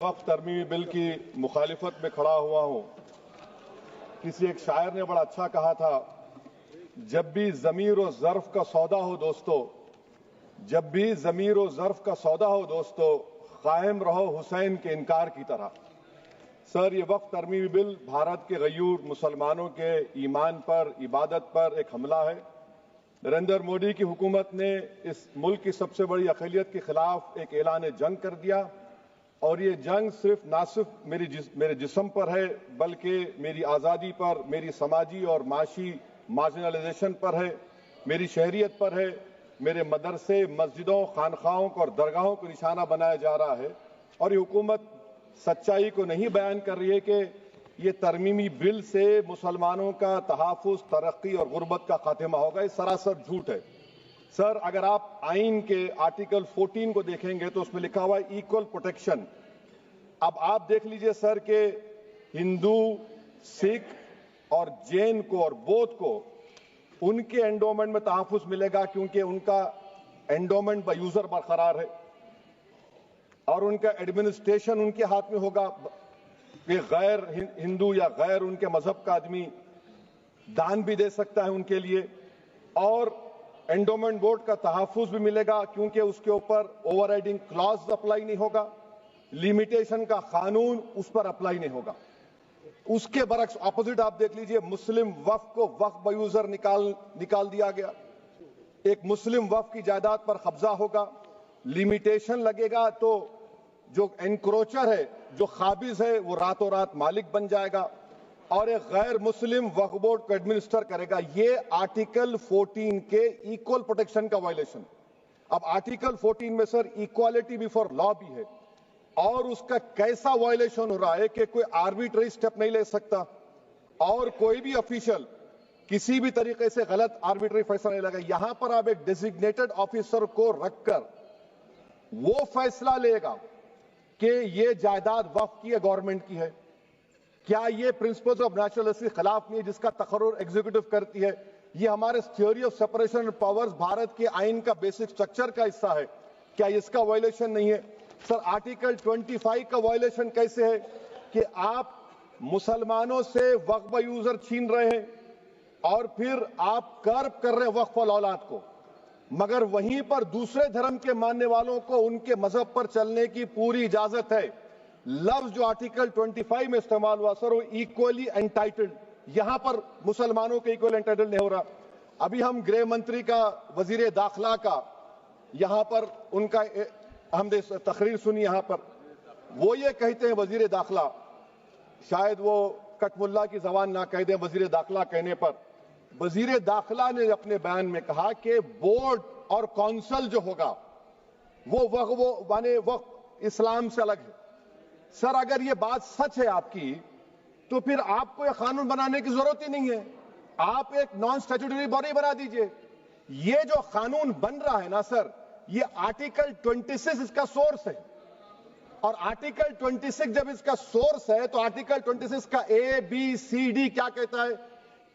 वक्त तरमीमी बिल की मुखालिफत में खड़ा हुआ हूं। किसी एक शायर ने बड़ा अच्छा कहा था, जब भी ज़मीर और ज़र्फ का सौदा हो दोस्तों, जब भी ज़मीर और ज़र्फ का सौदा हो दोस्तों, कायम रहो हुसैन के इनकार की तरह। सर, ये वक्त तरमीमी बिल भारत के गयूर मुसलमानों के ईमान पर, इबादत पर एक हमला है। नरेंद्र मोदी की हुकूमत ने इस मुल्क की सबसे बड़ी अक़लियत के खिलाफ एक ऐलान जंग कर दिया और ये जंग ना सिर्फ मेरे जिस्म पर है, बल्कि मेरी आज़ादी पर, मेरी समाजी और माशी मार्जिनलाइजेशन पर है, मेरी शहरियत पर है, मेरे मदरसे, मस्जिदों, खानखाहों और दरगाहों को निशाना बनाया जा रहा है। और ये हुकूमत सच्चाई को नहीं बयान कर रही है कि ये तरमीमी बिल से मुसलमानों का तहफ़्फ़ुज़, तरक्की और गुर्बत का खात्मा होगा। ये सरासर झूठ है। सर, अगर आप आइन के आर्टिकल 14 को देखेंगे तो उसमें लिखा हुआ है इक्वल प्रोटेक्शन। अब आप देख लीजिए सर के हिंदू, सिख और जैन को और बौद्ध को उनके एंडोमेंट में तहफ़्फ़ुज़ मिलेगा, क्योंकि उनका एंडोमेंट बाय यूजर बरकरार है और उनका एडमिनिस्ट्रेशन उनके हाथ में होगा कि गैर हिंदू या गैर उनके मजहब का आदमी दान भी दे सकता है उनके लिए, और एंडोमेंट बोर्ड का तहफ़्फ़ुज़ भी मिलेगा क्योंकि उसके ऊपर ओवरराइडिंग क्लॉज अप्लाई नहीं होगा, लिमिटेशन का कानून उस पर अप्लाई नहीं होगा। उसके बरक्स ऑपोजिट आप देख लीजिए, मुस्लिम वक्फ को वक्फ बाय यूजर निकाल दिया गया। एक मुस्लिम वक्फ की जायदाद पर कब्जा होगा, लिमिटेशन लगेगा तो जो एनक्रोचर है, जो खाबिज है, वो रातों रात मालिक बन जाएगा और एक गैर मुस्लिम वक्फ बोर्ड को एडमिनिस्टर करेगा। ये आर्टिकल 14 के इक्वल प्रोटेक्शन का वायलेशन। अब आर्टिकल 14 में सर इक्वालिटी बिफोर लॉ भी है और उसका कैसा वायलेशन हो रहा है कि कोई आर्बिट्ररी स्टेप नहीं ले सकता और कोई भी ऑफिशियल किसी भी तरीके से गलत आर्बिट्ररी फैसला नहीं लेगा। यहां पर आप एक डेजिग्नेटेड ऑफिसर को रखकर वो फैसला लेगा कि ये जायदाद वक्फ की है, गवर्नमेंट की है। क्या ये प्रिंसिपल्स ऑफ नेचुरलिटी के खिलाफ नहीं है जिसका तकर्रुर एग्जीक्यूटिव करती है? ये हमारे theory of separation of powers, Bharat के आइन का बेसिक स्ट्रक्चर का हिस्सा है। क्या इसका वायलेशन नहीं है? सर, आर्टिकल 25 का वायलेशन कैसे है कि आप मुसलमानों से वक्फ बाय यूजर छीन रहे हैं और फिर आप कर्ब कर रहे हैं वक्फ वाल औलाद को, मगर वहीं पर दूसरे धर्म के मानने वालों को उनके मजहब पर चलने की पूरी इजाजत है। लफ्ज जो आर्टिकल 25 में इस्तेमाल हुआ सर, वो इक्वली एंटाइटल्ड, यहां पर मुसलमानों के इक्वल एंटाइटल्ड नहीं हो रहा। अभी हम गृह मंत्री का, वजीर दाखिला का यहां पर उनका हमने तकरीर सुनी, यहां पर वो ये कहते हैं, वजीर दाखिला, शायद वो कटमुल्ला की जबान ना कह दे वजीर दाखिला कहने पर, वजीर दाखिला ने अपने बयान में कहा कि बोर्ड और काउंसिल जो होगा वो माने वक्फ इस्लाम से अलग है। सर, अगर ये बात सच है आपकी, तो फिर आपको यह कानून बनाने की जरूरत ही नहीं है। आप एक नॉन स्टैट्यूटरी बॉडी बना दीजिए। ये जो कानून बन रहा है ना सर, ये आर्टिकल 26 इसका सोर्स है और आर्टिकल 26 जब इसका सोर्स है तो आर्टिकल 26 का ABCD क्या कहता है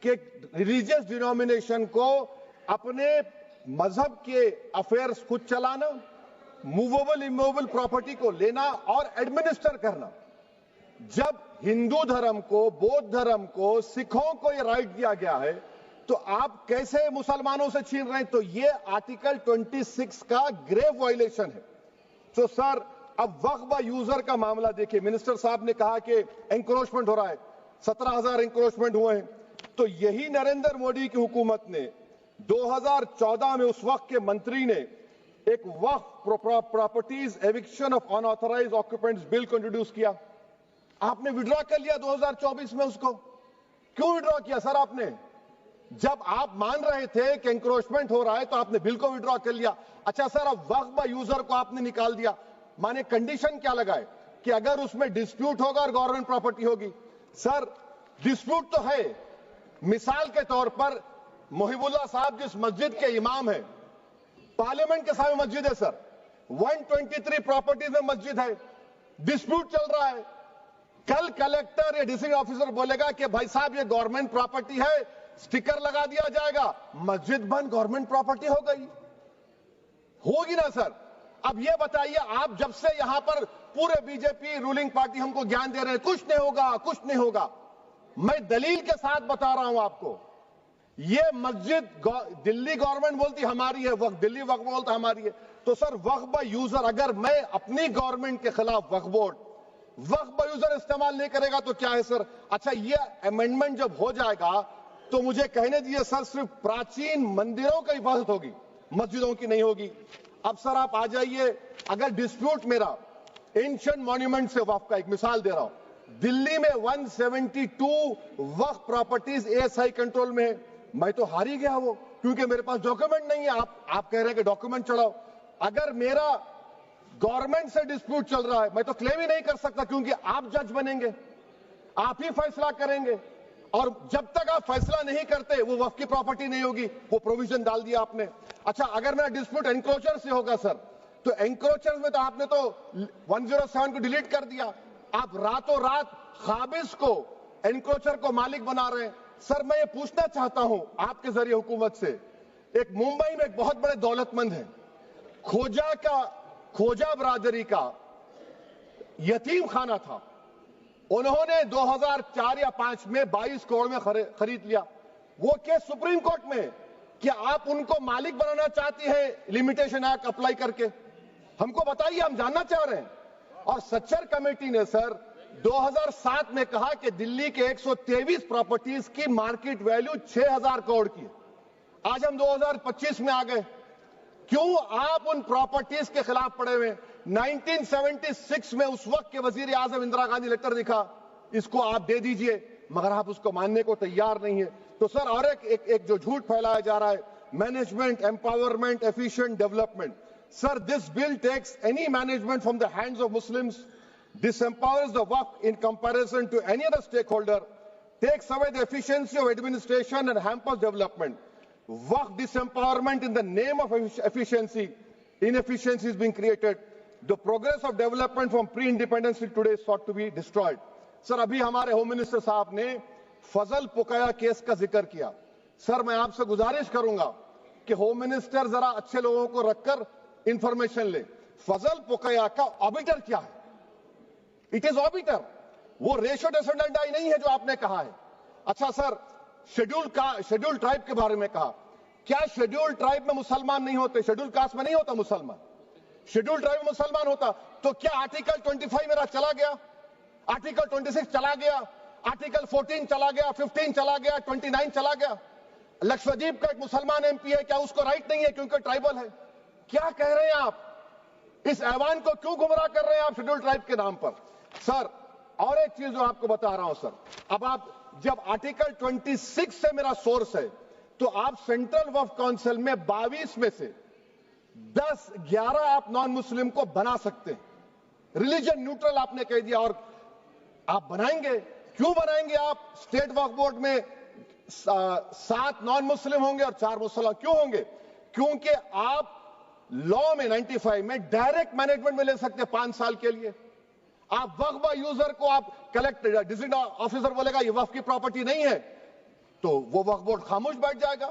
कि रिलीजियस डिनोमिनेशन को अपने मजहब के अफेयर्स खुद चलाना, मूवेबल इमूवेबल प्रॉपर्टी को लेना और एडमिनिस्टर करना। जब हिंदू धर्म को, बौद्ध धर्म को, सिखों को यह राइट दिया गया है, तो आप कैसे मुसलमानों से छीन रहे हैं? तो ये आर्टिकल 26 का ग्रेव वायलेशन है। तो सर, अब वक्फ बाय यूजर का मामला देखिए, मिनिस्टर साहब ने कहा कि एंक्रोचमेंट हो रहा है, 17,000 एंक्रोचमेंट हुए हैं। तो यही नरेंद्र मोदी की हुकूमत ने 2014 में उस वक्त के मंत्री ने एक Waqf properties eviction of unauthorised occupants bill को इंट्रोड्यूस किया। आपने विड्रॉ कर लिया 2024 में उसको। क्यों विड्रॉ किया सर आपने? जब आप मान रहे थे कि एंक्रोचमेंट हो रहा है तो आपने बिल को विड्रॉ कर लिया। अच्छा सर, अब वक्फ बाय यूजर को आपने निकाल दिया, माने कंडीशन क्या लगाए कि अगर उसमें डिस्प्यूट होगा और गवर्नमेंट प्रॉपर्टी होगी। सर, डिस्प्यूट तो है। मिसाल के तौर पर मोहिबुल्लाह साहब जिस मस्जिद के इमाम है, पार्लियामेंट के सामने मस्जिद है सर, 123 प्रॉपर्टीज में मस्जिद है, डिस्प्यूट चल रहा है। कल कलेक्टर या डिस्ट्रिक्ट ऑफिसर बोलेगा कि भाई साहब ये गवर्नमेंट प्रॉपर्टी है, स्टिकर लगा दिया जाएगा, मस्जिद बंद, गवर्नमेंट प्रॉपर्टी हो गई, होगी ना सर? अब ये बताइए, आप जब से यहां पर पूरे बीजेपी रूलिंग पार्टी हमको ज्ञान दे रहे हैं, कुछ नहीं होगा, कुछ नहीं होगा। मैं दलील के साथ बता रहा हूं आपको, ये मस्जिद दिल्ली गवर्नमेंट बोलती हमारी है, वक्फ दिल्ली वक्फ बोलता हमारी है। तो सर वक्फ बाय यूजर, अगर मैं अपनी गवर्नमेंट के खिलाफ वक्फ बोर्ड वक्फ बाय यूजर इस्तेमाल नहीं करेगा तो क्या है सर? अच्छा, ये अमेंडमेंट जब हो जाएगा तो मुझे कहने दीजिए सर, सिर्फ प्राचीन मंदिरों की इबादत होगी, मस्जिदों की नहीं होगी। अब सर आप आ जाइए, अगर डिस्प्यूट मेरा एंशिएंट मॉन्यूमेंट से वक्फ का, एक मिसाल दे रहा हूं, दिल्ली में 172 वक्फ प्रॉपर्टीज एएसआई कंट्रोल में है, मैं तो हार ही गया वो, क्योंकि मेरे पास डॉक्यूमेंट नहीं है। आप कह रहे हैं कि डॉक्यूमेंट चढ़ाओ। अगर मेरा गवर्नमेंट से डिस्प्यूट चल रहा है, मैं तो क्लेम ही नहीं कर सकता, क्योंकि आप जज बनेंगे, आप ही फैसला करेंगे, और जब तक आप फैसला नहीं करते वो वक्फ की प्रॉपर्टी नहीं होगी। वो प्रोविजन डाल दिया आपने। अच्छा, अगर मेरा डिस्प्यूट एनक्रोचर से होगा सर, तो एनक्रोचर में तो आपने तो 107 को डिलीट कर दिया। आप रातों रात खाबिज को, एनक्रोचर को मालिक बना रहे हैं। सर मैं ये पूछना चाहता हूं आपके जरिए हुकूमत से, एक मुंबई में एक बहुत बड़े दौलतमंद है, खोजा बरादरी का यतीम खाना था, उन्होंने 2004 या 5 में 22 करोड़ में खरीद लिया। वो केस सुप्रीम कोर्ट में, कि आप उनको मालिक बनाना चाहती है लिमिटेशन एक्ट अप्लाई करके? हमको बताइए, हम जानना चाह रहे हैं। और सच्चर कमेटी ने सर 2007 में कहा कि दिल्ली के 123 प्रॉपर्टीज की मार्केट वैल्यू 6000 करोड़ की। आज हम 2025 में आ गए, क्यों आप उन प्रॉपर्टीज के खिलाफ पड़े हुए? 1976 में उस वक्त के वजीर आजम इंदिरा गांधी लेटर लिखा, इसको आप दे दीजिए, मगर आप उसको मानने को तैयार नहीं है। तो सर और एक जो झूठ फैलाया जा रहा है, management empowerment efficient development. Sir this bill takes any management from the hands of Muslims, disempowers the waqf in comparison to any other stakeholder, takes away the efficiency of administration and hampers development. Waqf disempowerment in the name of efficiency, inefficiency is being created. The progress of development from pre-independence till today is sought to be destroyed. Sir अभी हमारे home minister साहब ने फजल पुकाया case का जिक्र किया। Sir मैं आपसे गुजारिश करूंगा कि होम मिनिस्टर जरा अच्छे लोगों को रखकर इंफॉर्मेशन ले। फजल पुकाया का ऑबिटर क्या है? इट इज ऑबिटर, वो रेशियो डिसेंडेंटाई नहीं है जो आपने कहा है। अच्छा सर, शेड्यूल ट्राइब के बारे में कहा, क्या शेड्यूल ट्राइब में मुसलमान नहीं होते? शेड्यूल कास्ट में नहीं होता मुसलमान, शेड्यूल ट्राइब में मुसलमान होता। तो क्या आर्टिकल 25 मेरा चला गया, आर्टिकल 26 चला गया, आर्टिकल 14 चला गया, 15 चला गया, 29 चला गया? लक्षद्वीप का एक मुसलमान एमपी है, क्या उसको राइट नहीं है क्योंकि ट्राइबल है? क्या कह रहे हैं आप? इस ऐवान को क्यों गुमराह कर रहे हैं आप शेड्यूल ट्राइब के नाम पर? सर और एक चीज जो आपको बता रहा हूं सर, अब आप जब आर्टिकल 26 से मेरा सोर्स है, तो आप सेंट्रल वक्फ काउंसिल में 22 में से 10-11 आप नॉन मुस्लिम को बना सकते हैं। रिलीजन न्यूट्रल आपने कह दिया, और आप बनाएंगे, क्यों बनाएंगे आप? स्टेट वक्फ बोर्ड में 7 नॉन मुस्लिम होंगे और 4 मुसलमान। क्यों होंगे? क्योंकि आप लॉ में 95 में डायरेक्ट मैनेजमेंट में ले सकते हैं 5 साल के लिए। आप वक्फ बाय यूजर को आप कलेक्टर डिस्ट्रिक्ट ऑफिसर बोलेगा ये वक्फ की प्रॉपर्टी नहीं है, तो वो वक्फ बोर्ड खामोश बैठ जाएगा,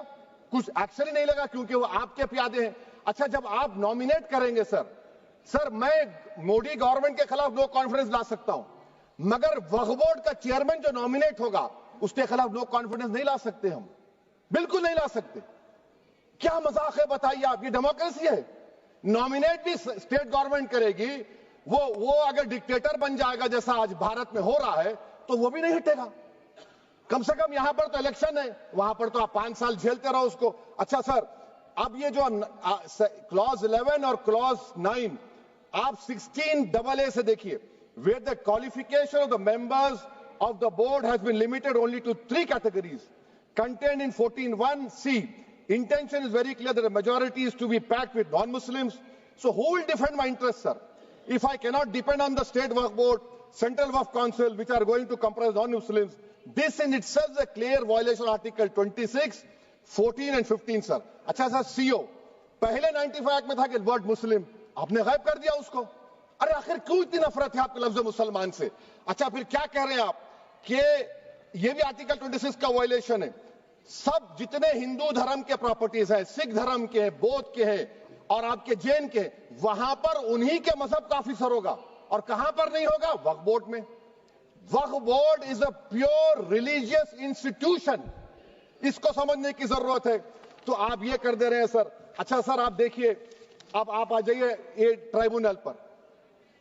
कुछ एक्शन ही नहीं लगा, क्योंकि वो आपके प्यादे हैं। अच्छा, जब आप नॉमिनेट करेंगे सर मैं मोदी गवर्नमेंट के खिलाफ नो कॉन्फिडेंस ला सकता हूं, मगर वक्फ बोर्ड का चेयरमैन जो नॉमिनेट होगा उसके खिलाफ नो कॉन्फिडेंस नहीं ला सकते, हम बिल्कुल नहीं ला सकते। क्या मजाक है बताइए आप? ये डेमोक्रेसी है। नॉमिनेट भी स्टेट गवर्नमेंट करेगी, वो अगर डिक्टेटर बन जाएगा जैसा आज भारत में हो रहा है, तो वो भी नहीं हटेगा। कम से कम यहां पर तो इलेक्शन है, वहां पर तो आप 5 साल झेलते रहो उसको। अच्छा सर, अब ये जो क्लॉज 11 और क्लॉज 9 आप 16AA से देखिए, where the qualification of the members of the board has been limited only to 3 categories contained in 14(1)(c). Intention is very clear that the majority is to be packed with non-Muslims. So who will defend my interests, sir? If I cannot depend on the state waqf board, central waqf council, which are going to comprise non-Muslims, this in itself is a clear violation of Article 26, 14 and 15, sir. अच्छा sir, CO पहले 95 act में था कि word मुस्लिम, आपने गायब कर दिया उसको। अरे आखिर क्यों इतनी नफरत है आपके लफ्ज मुसलमान से? अच्छा फिर क्या कह रहे हैं आप कि ये भी आर्टिकल 26 का वायलेशन है? सब जितने हिंदू धर्म के प्रॉपर्टीज हैं, सिख धर्म के हैं, बौद्ध के हैं और आपके जैन के, वहां पर उन्हीं के मजहब का ऑफिसर होगा और कहां पर नहीं होगा? वक्फ बोर्ड में। Waqf board is a pure religious institution, इसको समझने की जरूरत है। तो आप ये कर दे रहे हैं सर। अच्छा सर, आप देखिए, अब आप आ जाइए ये ट्राइब्यूनल पर।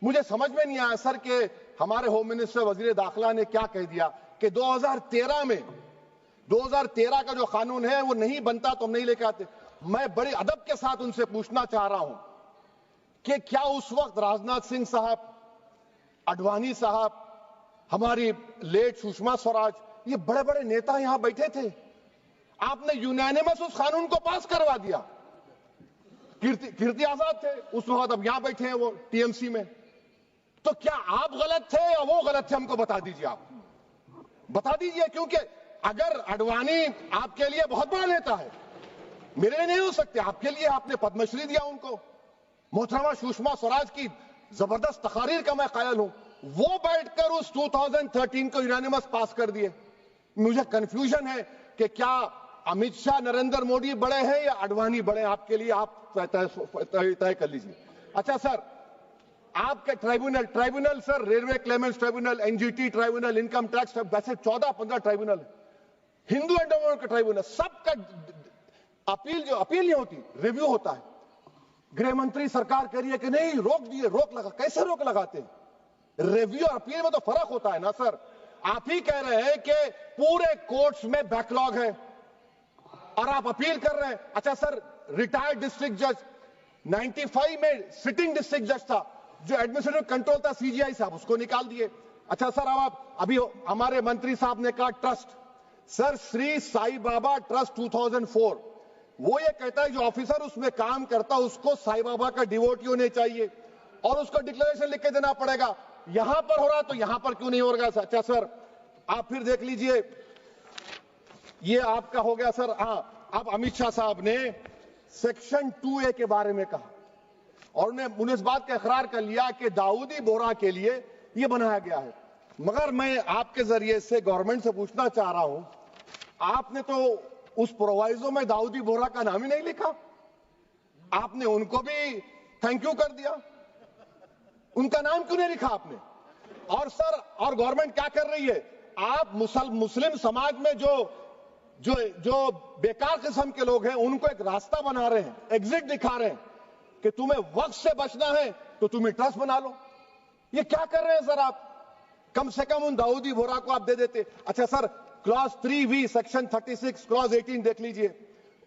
मुझे समझ में नहीं आया सर कि हमारे होम मिनिस्टर वजीर दाखिला ने क्या कह दिया कि 2013 का जो कानून है वो नहीं बनता तो हम नहीं लेके आते। मैं बड़े अदब के साथ उनसे पूछना चाह रहा हूं कि क्या उस वक्त राजनाथ सिंह साहब, आडवाणी साहब, हमारी लेट सुषमा स्वराज, ये बड़े बड़े नेता यहां बैठे थे? आपने यूनानिमस उस कानून को पास करवा दिया। कीर्ति आजाद थे उस वक्त, अब यहां बैठे हैं वो टीएमसी में। तो क्या आप गलत थे या वो गलत थे? हमको बता दीजिए, आप बता दीजिए। क्योंकि अगर आडवाणी आपके लिए बहुत बड़ा नेता है, मेरे लिए नहीं हो सकते, आपके लिए आपने पद्मश्री दिया उनको। मोहतरमा सुषमा स्वराज की जबरदस्त तकारीर का मैं कायल हूं, वो बैठकर उस 2013 को यूनानिमस पास कर दिए। मुझे कंफ्यूजन है कि क्या अमित शाह, नरेंद्र मोदी बड़े हैं या आडवाणी बड़े? आपके लिए आप तय कर लीजिए। अच्छा सर, आपके tribunal sir, railway Clements tribunal, NGT tribunal, income tax, वैसे 14-15 ट्राइब्यूनल है, हिंदू एंडोमेंट का ट्राइब्यूनल, सबका अपील नहीं होती, रिव्यू होता है। गृह मंत्री सरकार कह रही है कि नहीं, रोक दिए, रोक लगा। कैसे रोक लगाते हैं? रिव्यू और अपील में तो फर्क होता है ना सर। आप ही कह रहे हैं कि पूरे कोर्ट्स में बैकलॉग है और आप अपील कर रहे हैं। अच्छा सर, रिटायर्ड डिस्ट्रिक्ट जज 95 में सिटिंग डिस्ट्रिक्ट जज था, जो एडमिनिस्ट्रेटिव कंट्रोल था सीजीआई साहब, उसको निकाल दिए। अच्छा सर, अब आप अभी हमारे मंत्री साहब ने कहा trust, sir Shri Sai Baba trust 2004, वो ये कहता है जो ऑफिसर उसमें काम करता उसको साई बाबा का डिवोटी होने चाहिए और उसको डिक्लेरेशन लिख के देना पड़ेगा। यहां पर हो रहा तो यहां पर क्यों नहीं हो रहा? अच्छा सर, आप फिर देख लीजिए, ये आपका हो गया सर। हां, अब अमित शाह साहब ने सेक्शन 2A के बारे में कहा और उन्होंने इस बात का इकरार कर लिया कि दाऊदी बोहरा के लिए यह बनाया गया है। मगर मैं आपके जरिए से गवर्नमेंट से पूछना चाह रहा हूं, आपने तो उस प्रोवाइजो में दाऊदी बोहरा का नाम ही नहीं लिखा। आपने उनको भी थैंक यू कर दिया, उनका नाम क्यों नहीं लिखा आपने? और सर, और गवर्नमेंट क्या कर रही है? आप मुस्लिम समाज में जो बेकार किस्म के लोग हैं उनको एक रास्ता बना रहे हैं, एग्जिट दिखा रहे हैं कि तुम्हें वक्त से बचना है तो तुम्हें ट्रस्ट बना लो। ये क्या कर रहे हैं सर आप? कम से कम उन दाऊदी बोहरा को आप दे देते। अच्छा sir, clause 3V section 36 clause 18 देख लीजिए।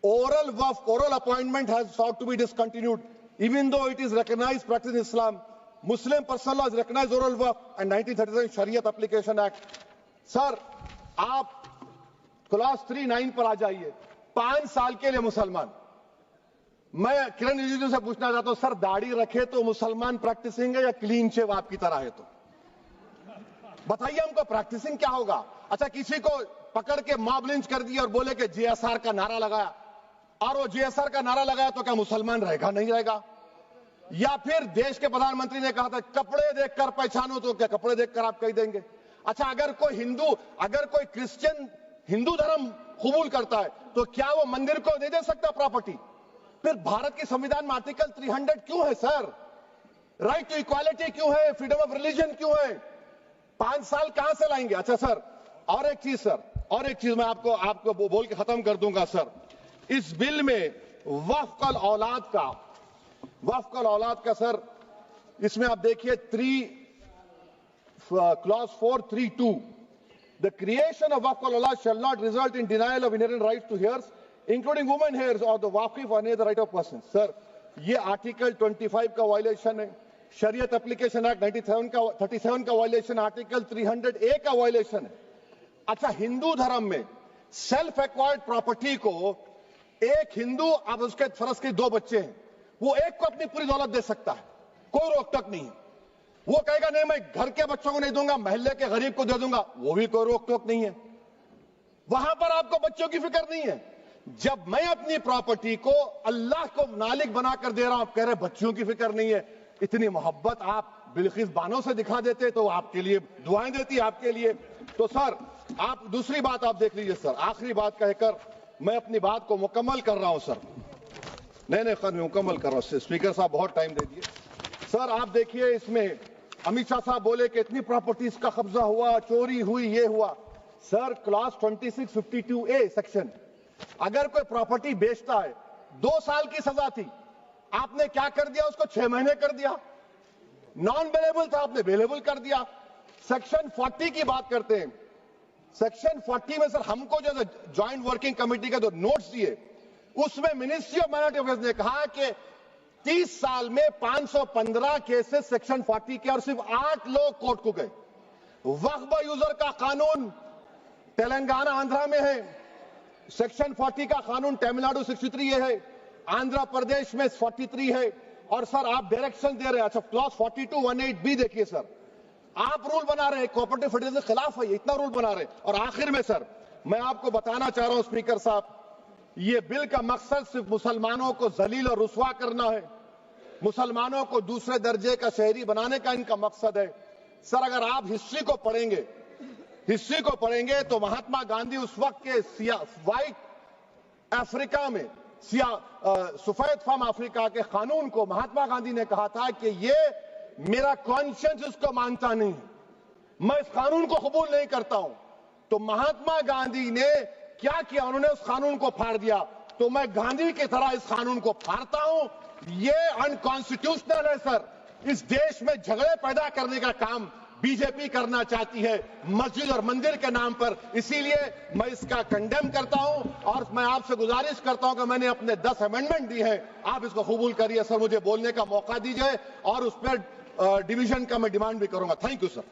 Oral appointment has sought to be discontinued even though it is recognized practice in Islam. Muslim personal law is recognized oral waqf and 1937 Shariat Application Act. Sir, आप clause 39 पर आ जाइए। 5 साल के लिए मुसलमान। मैं किरण रिजिजू से पूछना चाहता हूं, सर दाढ़ी रखे तो मुसलमान प्रैक्टिसिंग है या क्लीन शेव आपकी तरह है? तो बताइए हमको, प्रैक्टिसिंग क्या होगा? अच्छा, किसी को पकड़ के मॉब लिंच कर दिया और बोले कि जेएसआर का नारा लगाया, और वो जेएसआर का नारा लगाया तो क्या मुसलमान रहेगा? नहीं रहेगा। या फिर देश के प्रधानमंत्री ने कहा था कपड़े देखकर पहचानो, तो क्या कपड़े देखकर आप कह देंगे? अच्छा, अगर कोई क्रिश्चियन हिंदू धर्म कबूल करता है तो क्या वो मंदिर को नहीं दे सकता प्रॉपर्टी? फिर भारत के संविधान में आर्टिकल 300 क्यों है सर? राइट टू इक्वालिटी क्यों है? फ्रीडम ऑफ रिलीजन क्यों है? 5 साल कहां से लाएंगे? अच्छा सर, और एक चीज सर, और एक चीज मैं आपको बोल के खत्म कर दूंगा सर। इस बिल में वक्फ औलाद का सर, इसमें आप देखिए clause 432, the creation of waqf al-awlad shall not result in denial of inherent rights to heirs, including women heirs or the waqif or any other right of person. Sir, ये article 25 का violation है, शरीयत application act 37 का violation, article 300A का violation है। अच्छा, हिंदू धर्म में सेल्फ एक्वायर्ड प्रॉपर्टी को एक हिंदू, अब उसके फर्ज के 2 बच्चे हैं, वो एक को अपनी पूरी दौलत दे सकता है, कोई रोक टोक नहीं है। वो कहेगा नहीं मैं घर के बच्चों को नहीं दूंगा, मोहल्ले के गरीब को दे दूंगा, वो भी कोई रोक टोक नहीं है। वहां पर आपको बच्चों की फिक्र नहीं है। जब मैं अपनी प्रॉपर्टी को अल्लाह को मालिक बनाकर दे रहा हूं, आप कह रहे बच्चों की फिक्र नहीं है। इतनी मोहब्बत आप बिल्किस बानो से दिखा देते तो आपके लिए दुआएं देती आपके लिए। तो सर, आप दूसरी बात आप देख लीजिए सर, आखिरी बात कहकर मैं अपनी बात को मुकम्मल कर रहा हूं सर। नहीं, मुकम्मल कर रहा हूं। स्पीकर साहब बहुत टाइम दे दिए। सर आप देखिए, इसमें अमित शाह साहब बोले कि इतनी प्रॉपर्टीज का कब्जा हुआ, चोरी हुई, ये हुआ। सर, क्लास 2652A सेक्शन, अगर कोई प्रॉपर्टी बेचता है 2 साल की सजा थी, आपने क्या कर दिया, उसको 6 महीने कर दिया। नॉन बेलेबल था, आपने बेलेबल कर दिया। सेक्शन 40 की बात करते हैं। सेक्शन 40 में सर हमको जो ज्वाइंट वर्किंग कमेटी का जो नोट्स दिए, उसमें मिनिस्ट्री ऑफ माइनॉरिटी अफेयर्स ने कहा कि 30 साल में 515 केसेस सेक्शन 40 के और सिर्फ 8 लोग कोर्ट को गए। वक्फ यूजर का कानून तेलंगाना आंध्रा में है, सेक्शन 40 का कानून तमिलनाडु 63 है, आंध्र प्रदेश में 43 है। और सर आप डायरेक्शन दे रहे हैं, अच्छा क्लॉज 4218B देखिए सर, आप रूल बना रहे हैं, कोऑपरेटिव फेडरलिज्म के खिलाफ है, इतना रूल बना रहे हैं। और आखिर में सर मैं आपको बताना चाह रहा हूं स्पीकर साहब, ये बिल का मकसद सिर्फ मुसलमानों को जलील और रुस्वा करना है, मुसलमानों को दूसरे दर्जे का शहरी बनाने का इनका मकसद है। सर अगर आप हिस्ट्री को पढ़ेंगे तो महात्मा गांधी उस वक्त के व्हाइट अफ्रीका में सफेद फार्म अफ्रीका के कानून को महात्मा गांधी ने कहा था कि ये मेरा कॉन्शियंस इसको मानता नहीं है, मैं इस कानून को कबूल नहीं करता हूं। तो महात्मा गांधी ने क्या किया, उन्होंने उस कानून को फाड़ दिया। तो मैं गांधी की तरह इस कानून को फाड़ता हूं। ये अनकॉन्स्टिट्यूशनल है सर। इस देश में झगड़े पैदा करने का काम बीजेपी करना चाहती है मस्जिद और मंदिर के नाम पर, इसीलिए मैं इसका कंडेम करता हूं। और मैं आपसे गुजारिश करता हूं कि मैंने अपने 10 अमेंडमेंट दी हैं, आप इसको कबूल करिए सर, मुझे बोलने का मौका दीजिए और उस पर डिवीजन का मैं डिमांड भी करूंगा। Thank you sir.